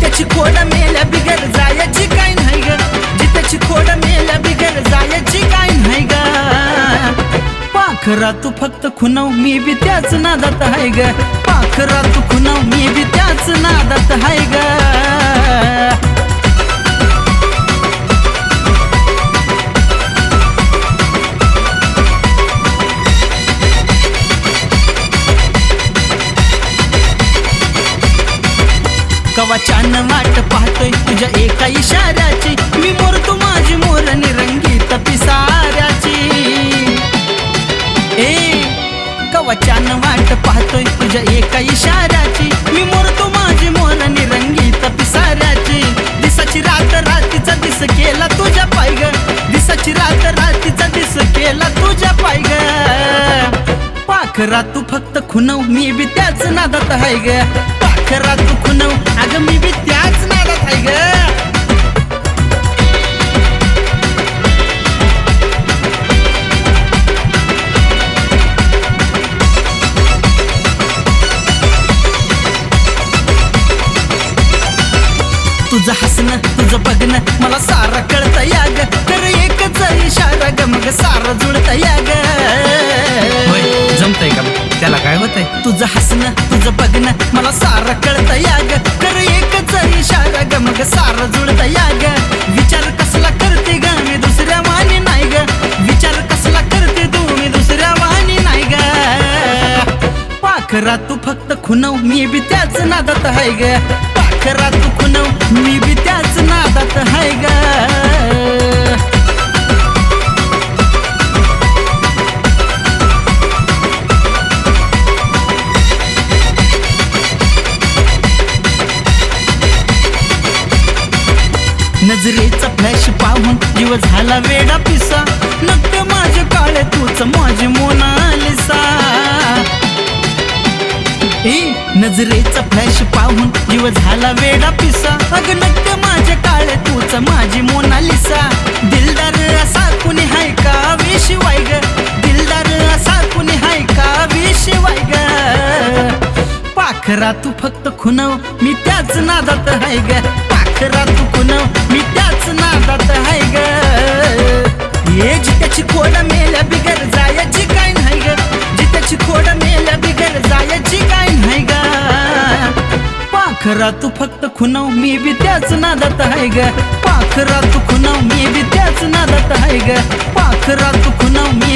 जित्याची खोड मेल्या बिगर जायची काय नाही ग, जित्याची खोड मेल्या बिगर जायची काय नाही ग. पाखरा तू फक्त खुनव मी बी त्याच नादात आहे ग, पाखरा तू खुनव मी बी त्याच नादात आहे ग. कवाच्यान वाट पाहतोय तुझ्या एका इशाऱ्याची, मी मोरतो माझी मोर निरंगीत पिसाऱ्याची. कवाच्यान वाट पाहतोय तुझ्या एका इशाऱ्याची, मी मोरतो माझी मोर निरंगीत पिसाऱ्याची. दिसाची रात रातीचा दिस केला तुझ्या पाय ग, दिसाची रात रातीचा दिस केला तुझ्या पाय ग. पाखरा तू फक्त खुनव मी बी त्याच नादात आहे ग, पाखरा तू खुनव अग मी बी त्याच नादात आहे ग. तुझं हसणं तुझं बघणं मला सारं कळतं या ग, तर एकच इशारा ग मग सारं जुळतं या ग. जमतंय का त्याला काय होतंय? तुझं हसणं तुझं बघणं मला सारं कळतं या ग, तर एकच इशारा ग मग सारं जुळतं या ग. विचार कसला करते ग मी दुसऱ्या वाणी नाही ग, विचार कसला करते तू मी दुसऱ्या वाणी नाही ग. पाखरा तू फक्त खुनव मी बी त्याच नादात आहे ग, पाखरा तू खुनव मी बी त्याच नादात आहे ग. नजरेचा फ्लॅश पाहून जीव झाला वेडा पिसा, नक्की माझे काळे तूच माझी मोनालिसा. नजरेचा फ्लॅश पाहून जीव झाला वेडा पिसा, अग नक्की माझे काळे तूच माझी मोनालिसा. दिलदार असा कुणी हाय का विशिवाय ग, दिलदार असा कुणी हाय का विशिवाय ग. पाखरा तू फक्त खुनव मी त्याच नादात आहे ग, पाखरा तू खुनव मी त्याच नादात आहे ग. जित्याची खोड मेल्या बिगर जायची काय नाही ग, जित्याची खोड मेल्या बिगर जायची काय नाही ग. पाखरा तू फक्त खुनव मी बी त्याच नादात आहे ग, पाखरा तू खुनव मी बी त्याच नादात आहे ग, पाखरा तू खुनव मी